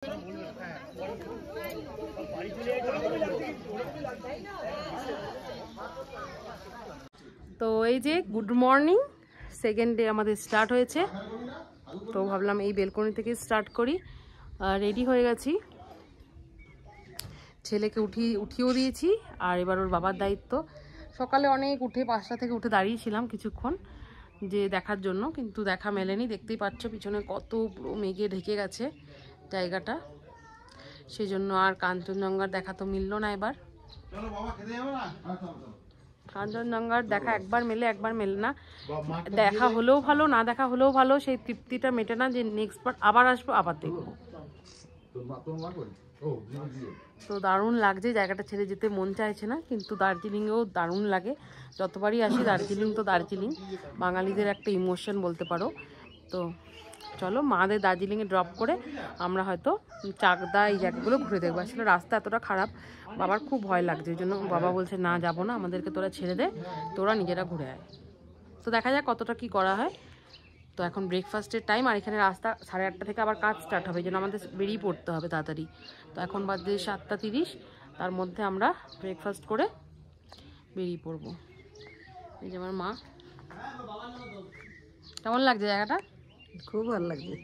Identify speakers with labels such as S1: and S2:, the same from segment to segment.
S1: তো এই যে গুড মর্নিং, সেকেন্ড ডে আমাদের স্টার্ট হয়েছে। তো ভাবলাম এই বেলকনি থেকে স্টার্ট করি। রেডি হয়ে গেছি, ছেলেকে উঠিয়েও দিয়েছি। আর এবার ওর বাবার দায়িত্ব। সকালে অনেক উঠে 5টা থেকে উঠে দাঁড়িয়েছিলাম কিছুক্ষণ যে দেখার জন্য, কিন্তু দেখা মেলেনি। দেখতেই পাচ্ছ পিছনে কত পুরো মেঘে ঢেকে গেছে জায়গাটা, সেই জন্য আর কাঞ্চনজঙ্ঘার দেখা তো মিললো না। এবার কাঞ্চনজঙ্ঘার দেখা একবার মেলে একবার মেলে না। দেখা হলেও ভালো, না দেখা হলেও ভালো, সেই তৃপ্তিটা মেটে না যে নেক্সট বার আবার আসবো, আবার দেখবো। তো দারুণ লাগছে, জায়গাটা ছেড়ে যেতে মন চাইছে না। কিন্তু দার্জিলিংয়েও দারুণ লাগে, যতবারই আসি দার্জিলিং তো দার্জিলিং, বাঙালিদের একটা ইমোশন বলতে পারো। তো চলো মাদের দার্জিলিংয়ে ড্রপ করে আমরা হয়তো চাকদা এই জায়গাগুলো ঘুরে দেখবো। আসলে রাস্তা এতটা খারাপ, বাবার খুব ভয় লাগছে, ওই জন্য বাবা বলছে না যাবো না, আমাদেরকে তোরা ছেড়ে দে, তোরা নিজেরা ঘুরে আয়। তো দেখা যাক কতটা কি করা হয়। তো এখন ব্রেকফাস্টের টাইম, আর এখানে রাস্তা 8:30 থেকে আবার কাজ স্টার্ট হবে, এই জন্য আমাদের বেরিয়ে পড়তে হবে তাড়াতাড়ি। তো এখন বাজে 7:30, তার মধ্যে আমরা ব্রেকফাস্ট করে বেরিয়ে পড়বো। এই যে আমার মা। কেমন লাগছে জায়গাটা?
S2: খুব ভালো লাগছে।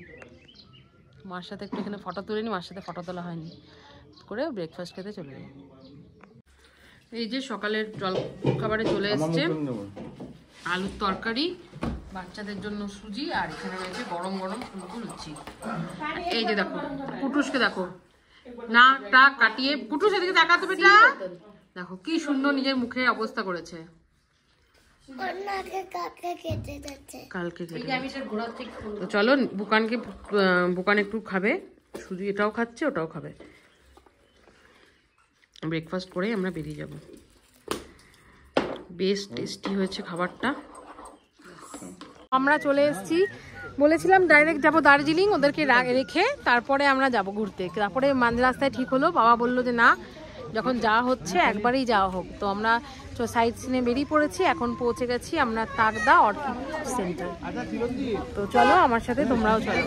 S1: মার সাথে একটু এখানে ফটো তুলে নি, মার সাথে ফটো তোলা হয়নি, করে ব্রেকফাস্ট খেতে চলে যাই। এই যে সকালের জল খাবারে চলে এসছে আলুর তরকারি, বাচ্চাদের জন্য সুজি, আর এখানে রয়েছে গরম গরম ফুলকো লুচি। এই যে দেখো কুটুসকে দেখো, নাকটা কাটিয়ে, কুটুস এদিকে তাকাতে বেটা, দেখো কি সুন্দর নিজের মুখে অবস্থা করেছে। কালকে তো চলো বুকান একটু খাবে, শুধু এটাও খাচ্ছে ওটাও খাবে। ব্রেকফাস্ট করে আমরা বেরিয়ে যাব। বেশ টেস্টি হয়েছে খাবারটা। আমরা চলে এসেছি, বলেছিলাম ডাইরেক্ট যাব দার্জিলিং, ওদেরকে রেখে তারপরে আমরা যাব ঘুরতে। তারপরে মাঝ রাস্তায় ঠিক হলো, বাবা বললো যে না, যখন যাওয়া হচ্ছে একবারেই যাওয়া হোক। তো আমরা সাইড সিনে বেরিয়ে পড়েছি, এখন পৌঁছে গেছি আমরা তাকদা অর্কিড সেন্টার। তো চলো আমার সাথে, তোমরাও চলো।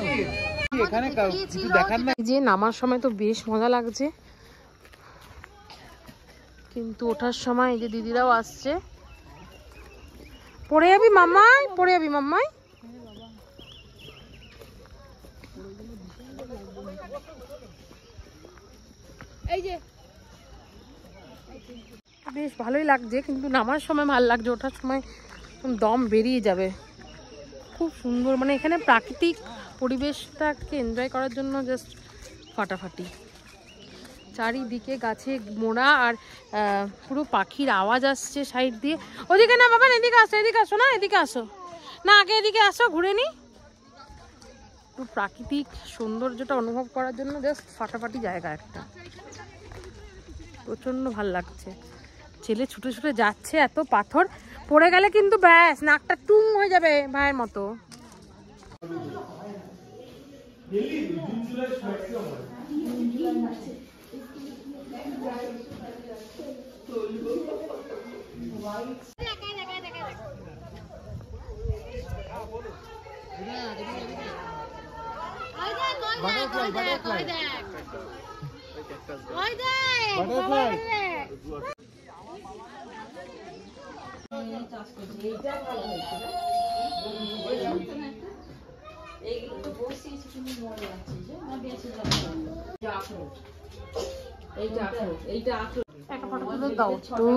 S1: যে নামার সময় তো বেশ মজা লাগছে, কিন্তু ওঠার সময় এই যে দিদিরাও আসছে। পড়ে যাবি মাম্মাই, পড়ে যাবি মাম্মাই। এই যে বেশ ভালোই লাগছে, কিন্তু নামার সময় ভালো লাগছে, ওঠার সময় দম বেরিয়ে যাবে। খুব সুন্দর, মানে এখানে প্রাকৃতিক পরিবেশটাকে এনজয় করার জন্য জাস্ট ফাটাফাটি। চারিদিকে গাছে মোড়া, আর পুরো পাখির আওয়াজ আসছে সাইড দিয়ে। ওদিকে না বাবা, এদিকে আসো, এদিকে আসো, না এদিকে আসো না, আগে এদিকে আসো, ঘুরে নি। পুরো প্রাকৃতিক সৌন্দর্যটা অনুভব করার জন্য জাস্ট ফাটাফাটি জায়গা একটা, প্রচন্ড ভাল লাগছে। ছেলে ছুটে ছুটে যাচ্ছে, এত পাথর, পড়ে গেলে কিন্তু ব্যাস নাকটা টুম হয়ে যাবে ভাইয়ের মতো। একটা ফটো তুলে দাও তো।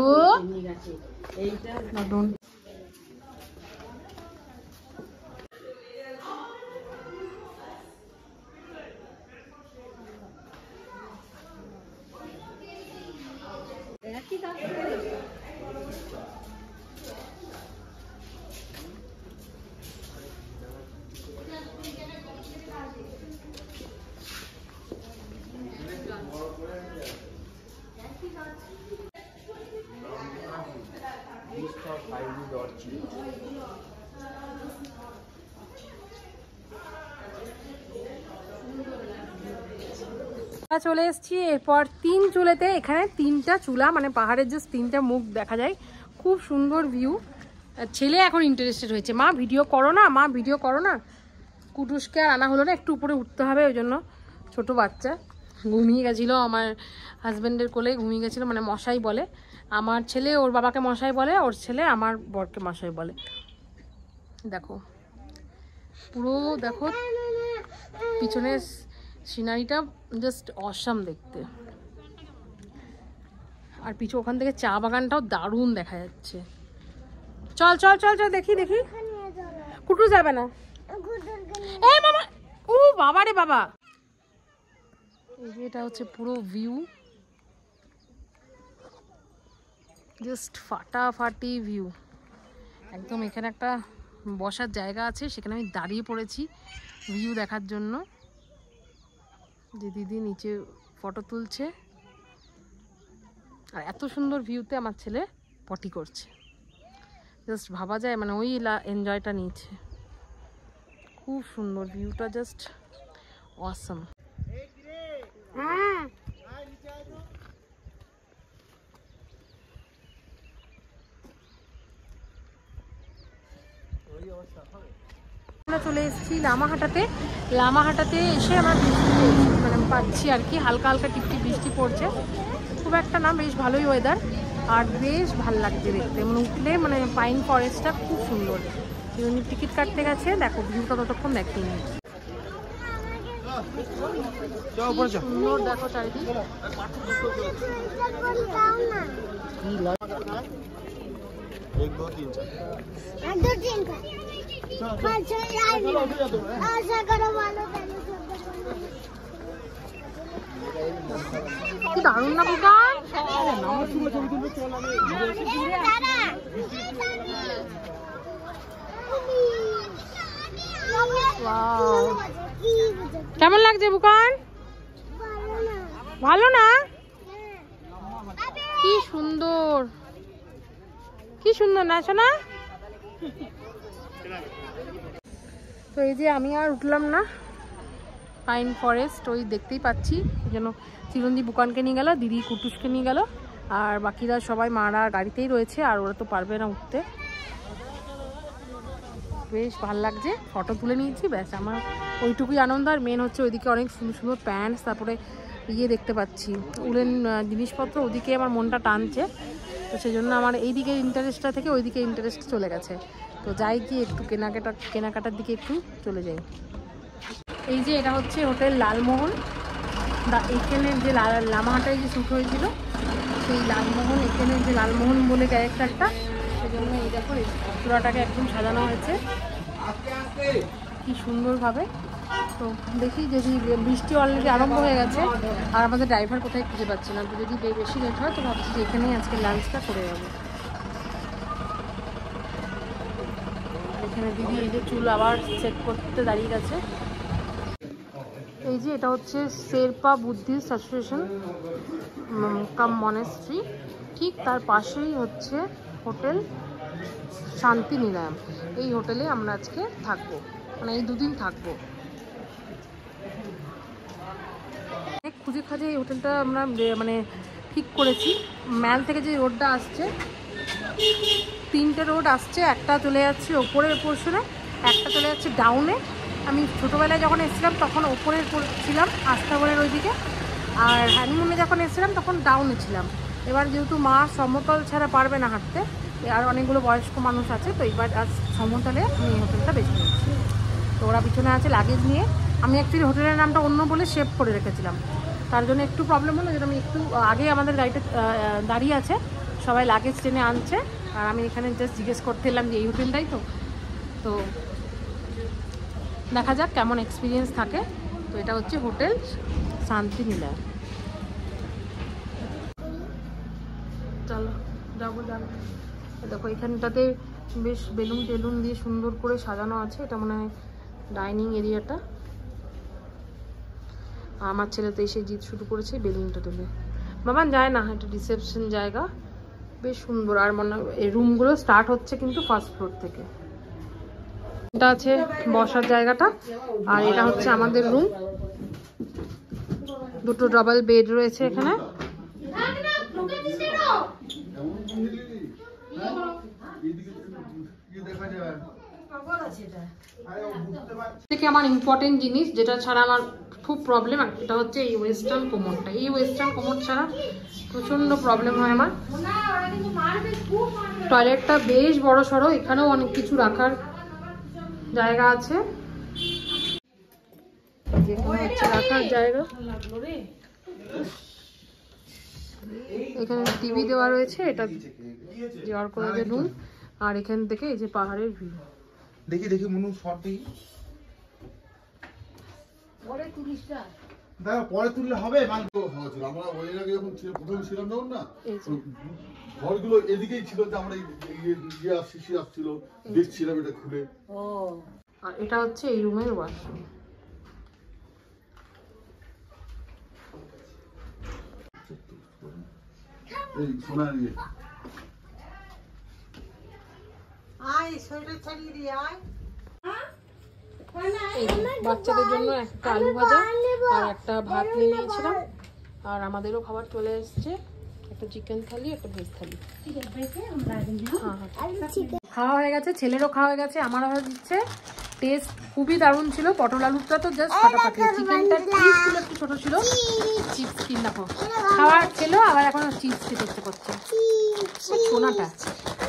S1: চলে এসেছি এরপর 3 চুলেতে। এখানে 3টা চুলা, মানে পাহাড়ের যে 3টা মুখ দেখা যায়, খুব সুন্দর ভিউ। ছেলে এখন ইন্টারেস্টেড হয়েছে, মা ভিডিও করো না, মা ভিডিও করো না। কুটুসকে আর আনা হলো না, একটু উপরে উঠতে হবে, ওই জন্য ছোট বাচ্চা ঘুমিয়ে গেছিলো, আমার হাজব্যান্ডের কোলে ঘুমিয়ে গেছিলো, মানে মশাই বলে। আমার ছেলে ওর বাবাকে মশাই বলে, ওর ছেলে আমার বরকে মশাই বলে। দেখো পুরো, দেখো পিছনের সিনারিটা জাস্ট অসাম দেখতে। আর পিছু ওখান থেকে চা বাগানটাও দারুণ দেখা যাচ্ছে। চল চল চল চল দেখি দেখি। কুটু যাবে না, এই মামা, ও বাবা রে বাবা। এই যে এটা হচ্ছে পুরো ভিউ, জাস্ট ফাটাফাটি ভিউ একদম। এখানে একটা বসার জায়গা আছে, সেখানে আমি দাঁড়িয়ে পড়েছি ভিউ দেখার জন্য। যে দিদি নিচে ফটো তুলছে, আর এত সুন্দর ভিউতে আমার ছেলে পটি করছে। জাস্ট ভাবা যায়, মানে ওই এনজয়টা নিয়েছে। খুব সুন্দর ভিউটা, জাস্ট অসাম। আমরা চলে এসেছি লামাহাটাতে। লামাহাটাতে এসে আমরা বৃষ্টি মানে পাচ্ছি আর কি, হালকা হালকা টিপটিপ বৃষ্টি পড়ছে, খুব একটা না, বেশ ভালোই ওয়েদার। আর বেশ ভাল লাগছে দেখতে, মানে উঠলে মানে পাইন ফরেস্টটা খুব সুন্দর। টিকিট কাটতে গেছে, দেখো ভিউটা ততক্ষণ দেখিনি। সুন্দর দেখো চারিদিক। কি দারুণ না বাবা। কেমন লাগছে বুকান? ভালো না? কি সুন্দর, কি সুন্দর না শোনা? তো এই যে আমি আর উঠলাম না, পাইন ফরেস্ট ওই দেখতেই পাচ্ছি। যেন চিরঞ্জি বুকানকে নিয়ে গেল, দিদি কুটুসকে নিয়ে গেল, আর বাকিরা সবাই মারা গাড়িতেই রয়েছে, আর ওরা তো পারবে না উঠতে। বেশ ভাল লাগছে, ফটো তুলে নিয়েছি, ব্যাস আমার ওইটুকুই আনন্দ। আর মেন হচ্ছে ওইদিকে অনেক সুন্দর সুন্দর প্যান্টস, তারপরে ইয়ে দেখতে পাচ্ছি উলেন জিনিসপত্র, ওদিকে আমার মনটা টানছে। তো সেই জন্য আমার এইদিকে ইন্টারেস্টটা থেকে ওইদিকে ইন্টারেস্ট চলে গেছে। তো যাই কি একটু কেনাকাটার দিকে একটু চলে যাই। এই যে এটা হচ্ছে হোটেল লালমোহন, এখানের যে লামাহাটায় যে শ্যুট হয়েছিল সেই লালমোহন, এখানের যে লালমোহন বলে ক্যারেক্টারটা, সেই জন্য এই দেখো রেস্তোরাঁটাকে একদম সাজানো হয়েছে কি সুন্দরভাবে। তো দেখি, যদি বৃষ্টি অলরেডি আরম্ভ হয়ে গেছে আর আমাদের ড্রাইভার কোথায় খুঁজে পাচ্ছি না, তো যদি বেশি লেট হয় তো ভাবছি যে এখানেই আজকে লাঞ্চটা করে যাবো। এখানে দিদি এই যে চুল আবার সেট করতে দাঁড়িয়ে গেছে। এই যে এটা হচ্ছে শেরপা বুদ্ধিস্ট অ্যাসোসিয়েশন কাম মনেস্ট্রি, ঠিক তার পাশেই হচ্ছে হোটেল শান্তি নিলয়ম। এই হোটেলে আমরা আজকে থাকবো, মানে এই দুদিন থাকবো। অনেক খুঁজে খাজে এই হোটেলটা আমরা মানে ঠিক করেছি। ম্যাল থেকে যে রোডটা আসছে, 3টে রোড আসছে, একটা চলে যাচ্ছে ওপরের পোর্শনে, একটা চলে যাচ্ছে ডাউনে। আমি ছোটোবেলায় যখন এসেছিলাম তখন ওপরের ছিলাম, আস্তাবলের ওইদিকে, আর হানিমুনে যখন এসেছিলাম তখন ডাউনে ছিলাম। এবার যেহেতু মা সমতল ছাড়া পারবে না হাঁটতে, আর অনেকগুলো বয়স্ক মানুষ আছে, তো এবার আজ সমতলে আমি এই হোটেলটা বেছে নিচ্ছি। তো ওরা পিছনে আছে লাগেজ নিয়ে। আমি অ্যাকচুয়ালি হোটেলের নামটা অন্য বলে সেভ করে রেখেছিলাম, তার জন্য একটু প্রবলেম হলো। যেটা আমি একটু আগে আমাদের গাড়িটা দাঁড়িয়ে আছে, সবাই লাগেজ টেনে আনছে, আর আমি এখানে জাস্ট জিজ্ঞেস করতে এলাম যে এই হোটেলটাই তো। তো দেখা যাক কেমন এক্সপিরিয়েন্স থাকে। তো এটা হচ্ছে হোটেল শান্তি নিলয়। চলো যাবো যাবো। দেখো এখানটাতে বেশ বেলুন টেলুন দিয়ে সুন্দর করে সাজানো আছে, এটা মনে হয় ডাইনিং এরিয়াটা। আমার ছেলে তো এসে জিত শুরু করেছে বেলুনটা তুলে। বাবান যায় না, এটা রিসেপশন জায়গা, বেশ সুন্দর। আর মনে হয় এই রুমগুলো স্টার্ট হচ্ছে কিন্তু ফার্স্ট ফ্লোর থেকে। এটা আছে বসার জায়গাটা, আর এটা হচ্ছে আমাদের রুম। দুটো ডাবল বেড রয়েছে এখানে। থেকে আমার ইম্পর্টেন্ট জিনিস, যেটা ছাড়া আমার খুব প্রবলেম একটা হচ্ছে এই ওয়েস্টার্ন কোমরটা, এই ওয়েস্টার্ন কোমর ছাড়া প্রচন্ড প্রবলেম হয় আমার। টয়লেটটা বেশ বড় সড়ো, এখানেও অনেক কিছু রাখার জায়গা আছে, যেখানে হচ্ছে রাখার জায়গা। এখানে টিভি দেওয়া রয়েছে, এটা যাওয়ার করে যে রুম, আর এখান থেকে এই যে পাহাড়ের ভিউ।
S2: দেখি দেখি মনু শর্ট দেখি, পরে তুলিসটা দাদা, পরে তুললে হবে। আমরা ওই আগে যখন প্রথম ছিলাম তখন না ঘরগুলো এদিকেই ছিল, যে আমরা শিশি আসছিল দেখছিলাম এটা খুলে।
S1: ও, আর এটা হচ্ছে এই রুমের ওয়াশরুম।
S2: এই সোনার ইয়ে
S1: বাচ্চাদের জন্য একটা আলু ভাজা আর একটা ভাত নিয়ে নিয়েছিলাম, আর আমাদেরও খাবার চলে এসছে, একটা চিকেন থালি একটা ভেজ থালি। খাওয়া হয়ে গেছে, ছেলেরও খাওয়া হয়ে গেছে, আমারও হয়ে দিচ্ছে। টেস্ট খুবই দারুণ ছিল, পটল আলুটা তো জাস্ট ফাটাফাটি, চিকেনটা পিসগুলো একটু ছোট ছিল, চিপস কিন দেখো খাওয়ার ছিল, আবার এখন চিপস খেতে ইচ্ছে করছে। সোনাটা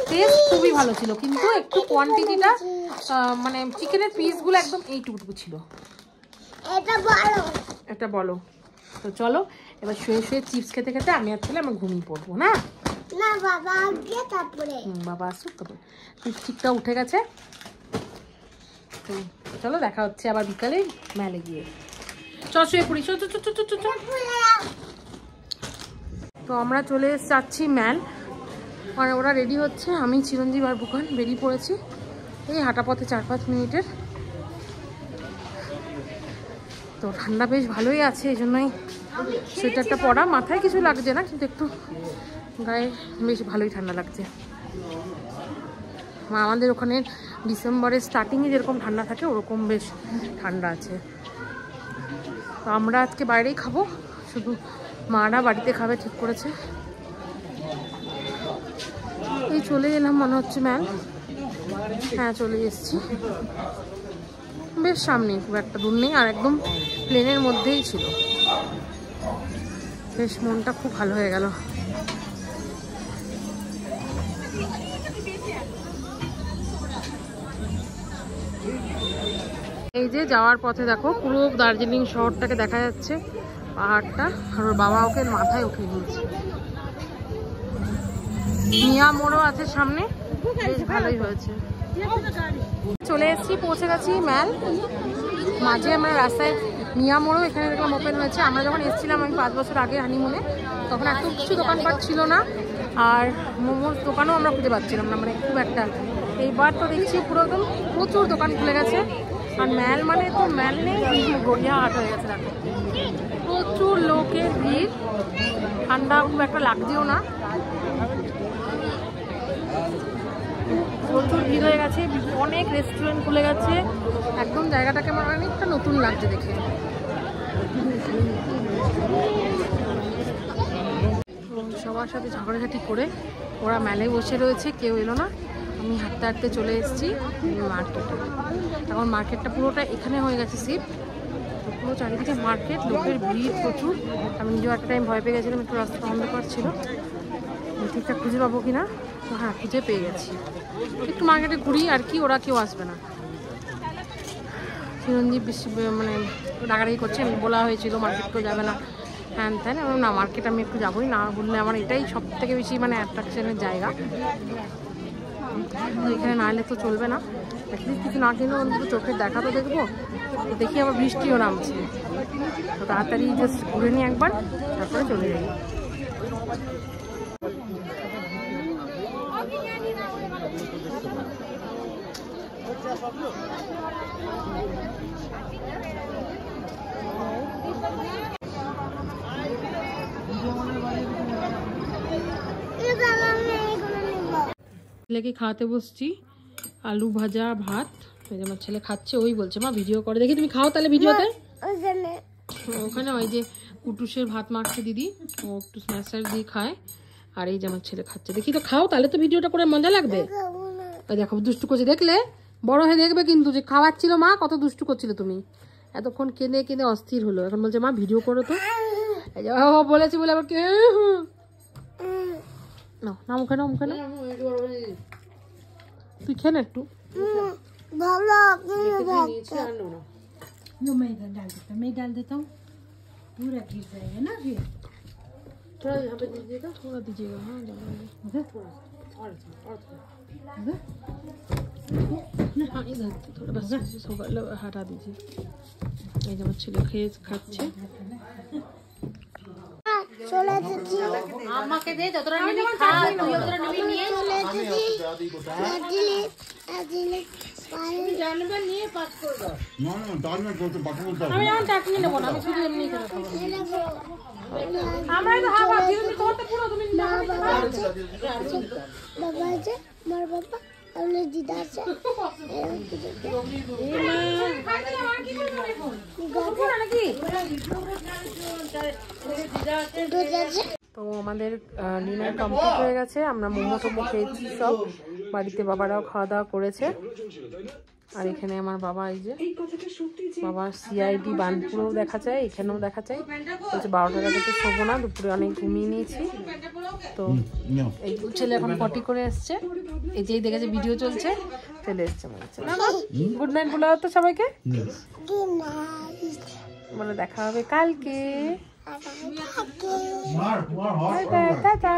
S1: টেস্ট খুবই ভালো ছিল, কিন্তু একটু কোয়ান্টিটিটা মানে চিকেনের পিসগুলো একদম এইটুকু ছিল। এটা বলো তো, চলো এবার শুয়ে শুয়ে চিপস খেতে খেতে আমি আর ছেলে আমার ঘুমিয়ে পড়বো না। বাবা আসুক তারপরে। লিপস্টিকটা উঠে গেছে, তো চলো দেখা হচ্ছে আবার বিকালে মেলে গিয়ে। চল শুয়ে পড়ি, চল। তো আমরা চলে যাচ্ছি ম্যাল, মানে ওরা রেডি হচ্ছে, আমি চিরঞ্জীব আর বুকান বেরিয়ে পড়েছি। এই হাঁটা পথে 4-5 মিনিটের, তো ঠান্ডা বেশ ভালোই আছে, এই জন্যই সোয়েটারটা পরা। মাথায় কিছু লাগছে না, কিন্তু একটু গায়ে বেশ ভালোই ঠান্ডা লাগছে। আমাদের ওখানে ডিসেম্বরের স্টার্টিংয়ে যেরকম ঠান্ডা থাকে ওরকম বেশ ঠান্ডা আছে। তো আমরা আজকে বাইরেই খাবো, শুধু মারা বাড়িতে খাবে ঠিক করেছে। এই চলে এলাম মনে হচ্ছে ম্যাম, হ্যাঁ চলে এসেছি, বেশ সামনে, খুব একটা দূর নেই, আর একদম প্লেনের মধ্যেই ছিল। বেশ মনটা খুব ভালো হয়ে গেল। এই যে যাওয়ার পথে দেখো পুরো দার্জিলিং শহরটাকে দেখা যাচ্ছে, পাহাড়টা, আর ওর বাবা ওকে মাথায় উঠিয়ে দিয়েছে। মিয়া মোড়ও আছে সামনে, বেশ ভালোই হয়েছে। চলে এসেছি, পৌঁছে গেছি ম্যাল। মাঝে আমরা রাস্তায় মিয়া মোড়ও এখানে দেখলাম ওপেন হয়েছে। আমরা যখন এসেছিলাম আমি 5 বছর আগে হানিমুনে, তখন এত কিছু দোকানপাট ছিল না, আর মোমোর দোকানও আমরা খুঁজে পাচ্ছিলাম না, মানে খুব একটা। এইবার তো দেখছি পুরো একদম প্রচুর দোকান খুলে গেছে, আর ম্যাল মানে তো ম্যাল নেই, গড়িয়া হাট হয়ে গেছে। দেখো প্রচুর লোকের ভিড়, ঠান্ডা খুব একটা লাগছেও না, প্রচুর ভিড় হয়ে গেছে, অনেক রেস্টুরেন্ট খুলে গেছে, একদম জায়গাটাকে আমার অনেকটা নতুন লাগছে দেখে। সবার সাথে ঝগড়াঝাটি করে ওরা মেলে বসে রয়েছে, কেউ এলো না। আমি হাঁটতে হাঁটতে চলে এসেছি মার্কেটে। এখন মার্কেটটা পুরোটা এখানে হয়ে গেছে শিফট, পুরো চারিদিকে মার্কেট, লোকের ভিড় প্রচুর। আমি নিজেও একটা টাইম ভয় পেয়ে গেছিলাম, একটু রাস্তা অন্ধকার ছিল, ঠিকঠাক খুঁজে পাবো কিনা। তো হ্যাঁ, খুঁজে পেয়ে গেছি। একটু মার্কেটে ঘুরি আর কি, ওরা কেউ আসবে না। চিরঞ্জীব বেশি মানে ডাকাডাকি করছে, আমি বলা হয়েছিল মার্কেটকেও যাবে না, হ্যান ত্যান। এবং না, মার্কেট আমি একটু যাবোই না, বললে আমার এটাই সব থেকে বেশি মানে অ্যাট্রাকশনের জায়গা। তো এখানে না এলে তো চলবে না, অ্যাটলিস্ট কিছু না কিনলেও অন্তত চোখের দেখা তো দেখবো। তো দেখি আবার বৃষ্টিও নামছে, তো তাড়াতাড়ি জাস্ট ঘুরে নিই একবার, তারপরে চলে যাই। ছেলেকে খাওয়াতে বসছি, আলু ভাজা ভাত। আমার ছেলে খাচ্ছে, ওই বলছে মা ভিডিও করে, দেখি তুমি খাও তাহলে ভিডিওতে। ওখানে ওই যে কুটুসের ভাত মাখছে দিদি, ও একটু স্ম্যাশার দিয়ে খায়, আর এই যে আমার ছেলে খাচ্ছে। দেখি তো খাও তাহলে তো ভিডিওটা করে মজা লাগবে। দেখো দুষ্টু করছে, দেখলে বড় হয়ে দেখবে কিন্তু যে খাওয়াচ্ছিল মা, কত দুষ্টু করছিল তুমি। এতক্ষণ কেঁদে কেঁদে অস্থির হলো, এখন বলছে মা ভিডিও করো তো। এই যে বলেছি বলে আবার কে না মুখে না মুখে না, তুই খেয়ে না একটু।
S3: मैं डाल देता हूँ, पूरा गिर जाएगा ना फिर।
S1: थोड़ा यहाँ पे दीजिएगा, थोड़ा दीजिएगा। हाँ हाँ इधर थोड़ा बस हटा दीजिए। এই যে আমার ছেলে খেয়ে খাচ্ছে। আমাকে দে, যতটা নিবি খা, তুই যতটা নিবি নিয়ে জানবে নিয়ে পাস করে দাও।
S2: না না তার না করতে বাকি বলতে হবে।
S1: আমি এখন চাটনি নেব না, আমি শুধু এমনি খেতে খাবো। আমরা তো হাওয়া দিদি করতে পুরো তুমি না বাবা আছে মার বাবা আমলে দিদা আছে তো আমাদের ডিনার কমপ্লিট হয়ে গেছে। আমরা মোমো টোমো খেয়েছি সব, বাড়িতে বাবারাও খাওয়া দাওয়া করেছে। আর এখানে আমার বাবা, এই যে বাবা সিআইডি বানপুরেও দেখা যায়, এখানেও দেখা যায়। বলছে 12টার আগে তো শোবো না, দুপুরে অনেক ঘুমিয়ে নিয়েছি। তো এই ছেলে এখন পটি করে এসছে, এই যেই দেখেছে ভিডিও চলছে চলে এসছে মনে হচ্ছে। গুড নাইট বলে তো সবাইকে, বলে দেখা হবে কালকে। টাটা।